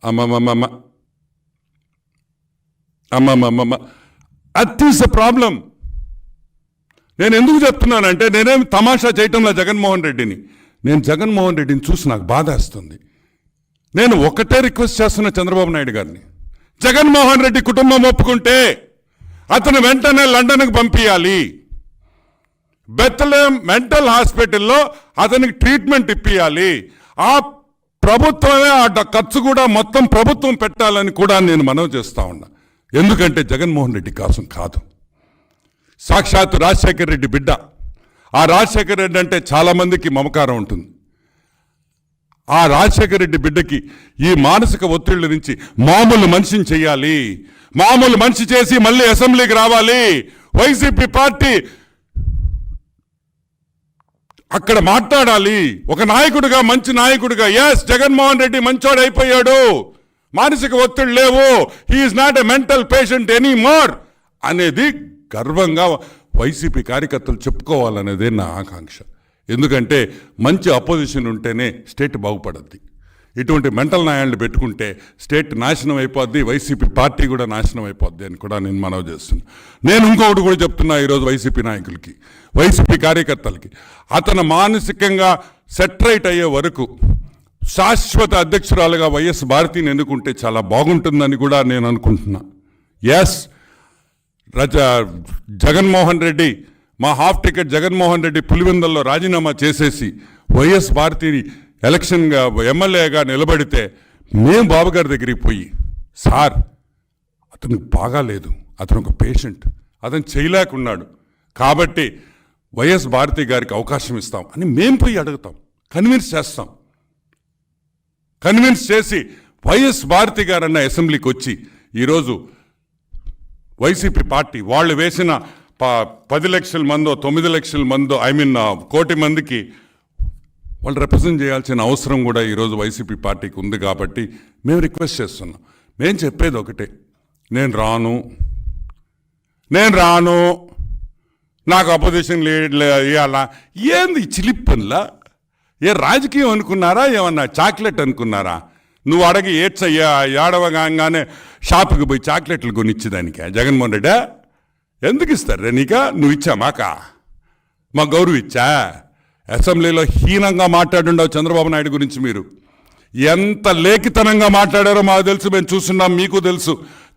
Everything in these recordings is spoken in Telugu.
అమ్మమ్మమ్మ అమ్మమ్మమ్మ దట్ ఈస్ ద ప్రాబ్లం. నేను ఎందుకు చెప్తున్నానంటే నేనేమి తమాషా చేయటంలో జగన్మోహన్ రెడ్డిని, నేను జగన్మోహన్ రెడ్డిని చూసి నాకు బాధేస్తుంది. నేను ఒకటే రిక్వెస్ట్ చేస్తున్నా చంద్రబాబు నాయుడు గారిని, జగన్మోహన్ రెడ్డి కుటుంబం ఒప్పుకుంటే అతను వెంటనే లండన్కి పంపించాలి. బెత్లెహేమ్ మెంటల్ హాస్పిటల్లో అతనికి ట్రీట్మెంట్ ఇప్పియాలి. ఆ ప్రభుత్వమే ఆ ఖర్చు కూడా మొత్తం ప్రభుత్వం పెట్టాలని కూడా నేను మనవి చేస్తా ఉన్నా. ఎందుకంటే జగన్మోహన్ రెడ్డి కోసం కాదు, సాక్షాత్తు రాజశేఖర రెడ్డి బిడ్డ. ఆ రాజశేఖర రెడ్డి అంటే చాలామందికి మమకారం ఉంటుంది. ఆ రాజశేఖర రెడ్డి బిడ్డకి ఈ మానసిక ఒత్తిళ్ల నుంచి మామూలు మనిషిని చెయ్యాలి, మామూలు మనిషి చేసి మళ్ళీ అసెంబ్లీకి రావాలి. వైసీపీ పార్టీ అక్కడ మాట్లాడాలి ఒక నాయకుడిగా, మంచి నాయకుడిగా. ఎస్, జగన్మోహన్ రెడ్డి మంచోడు అయిపోయాడు, మానసిక ఒత్తిడి లేవు, he is not a mental patient any more అనేది గర్వంగా వైసీపీ కార్యకర్తలు చెప్పుకోవాలనేదే నా ఆకాంక్ష. ఎందుకంటే మంచి అపోజిషన్ ఉంటేనే స్టేట్ బాగుపడద్ది. ఇటువంటి మెంటల్ న్యాయాలను పెట్టుకుంటే స్టేట్ నాశనం అయిపోద్ది, వైసీపీ పార్టీ కూడా నాశనం అయిపోద్ది అని కూడా నేను మనవి చేస్తున్నాను. నేను ఇంకొకటి కూడా చెప్తున్నా ఈరోజు వైసీపీ నాయకులకి, వైసీపీ కార్యకర్తలకి, అతను మానసికంగా సెటరైట్ అయ్యే వరకు శాశ్వత అధ్యక్షురాలుగా వైఎస్ భారతిని ఎన్నుకుంటే చాలా బాగుంటుందని కూడా నేను అనుకుంటున్నా. ఎస్, జగన్మోహన్ రెడ్డి, మా హాఫ్ టికెట్ జగన్మోహన్ రెడ్డి పులివెందుల్లో రాజీనామా చేసేసి వైఎస్ భారతిని ఎలక్షన్గా ఎమ్మెల్యేగా నిలబడితే మేము బాబుగారి దగ్గరికి పోయి, సార్ అతనికి బాగాలేదు, అతను ఒక పేషెంట్, అతను చేయలేకున్నాడు కాబట్టి వైఎస్ భారతి గారికి అవకాశం ఇస్తాం అని మేము పోయి అడుగుతాం, కన్విన్స్ చేస్తాం. కన్విన్స్ చేసి వైఎస్ భారతి గారు అన్న అసెంబ్లీకి వచ్చి ఈరోజు వైసీపీ పార్టీ వాళ్ళు వేసిన 10 లక్షల మందో 9 లక్షల మందో కోటి మందికి వాళ్ళు రిప్రజెంట్ చేయాల్సిన అవసరం కూడా ఈరోజు వైసీపీ పార్టీకి ఉంది. కాబట్టి మేము రిక్వెస్ట్ చేస్తున్నాం. మేము చెప్పేది ఒకటే, నేను రాను, నాకు అపోజిషన్ ఇవ్వాలా. ఏంది చిలిప్పన్లా? ఏ రాజకీయం అనుకున్నారా, ఏమన్నా చాక్లెట్ అనుకున్నారా? నువ్వు అడగి ఏడవగానే షాపుకి పోయి చాక్లెట్లు కొనిచ్చేదానికా జగన్మోహన్ రెడ్డి? ఎందుకు ఇస్తారు నీకా? నువ్వు ఇచ్చా మా గౌరవ ఇచ్చా? అసెంబ్లీలో హీనంగా మాట్లాడుండవు చంద్రబాబు నాయుడు గురించి. మీరు ఎంత లేఖితనంగా మాట్లాడారో మాకు తెలుసు, మేము చూస్తున్నాం, మీకు తెలుసు.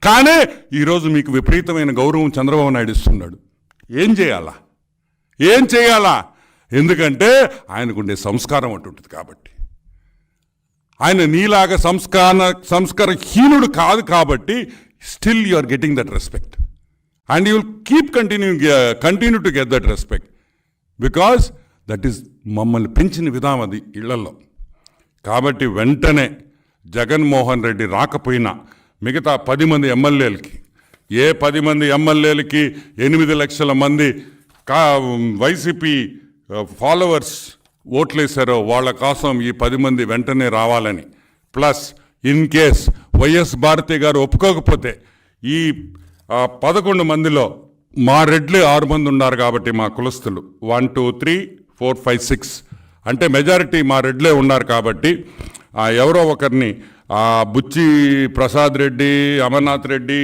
కానీ ఈరోజు మీకు విపరీతమైన గౌరవం చంద్రబాబు నాయుడు ఇస్తున్నాడు. ఏం చేయాలా? ఎందుకంటే ఆయనకుండే సంస్కారం అంటుంటుంది కాబట్టి. ఆయన నీలాగా సంస్కారహీనుడు కాదు కాబట్టి still you are getting that respect and you will keep continue to get that respect because that is మమ్మల్ని పెంచిన విధానం అది ఇళ్లలో. కాబట్టి వెంటనే జగన్మోహన్ రెడ్డి రాకపోయినా మిగతా 10 మంది ఎమ్మెల్యేలకి, ఏ 10 మంది ఎమ్మెల్యేలకి 8 లక్షల మంది వైసీపీ ఫాలోవర్స్ ఓట్లేశారో వాళ్ళ కోసం ఈ 10 మంది వెంటనే రావాలని, plus in case YS Bharathi గారు ఒప్పుకోకపోతే ఈ 11 మందిలో మా రెడ్లు 6 మంది ఉన్నారు కాబట్టి మా కులస్తులు 1 2 3 4 5 6 అంటే మెజారిటీ మా రెడ్లే ఉన్నారు కాబట్టి ఎవరో ఒకరిని బుచ్చి ప్రసాద్ రెడ్డి, అమర్నాథ్ రెడ్డి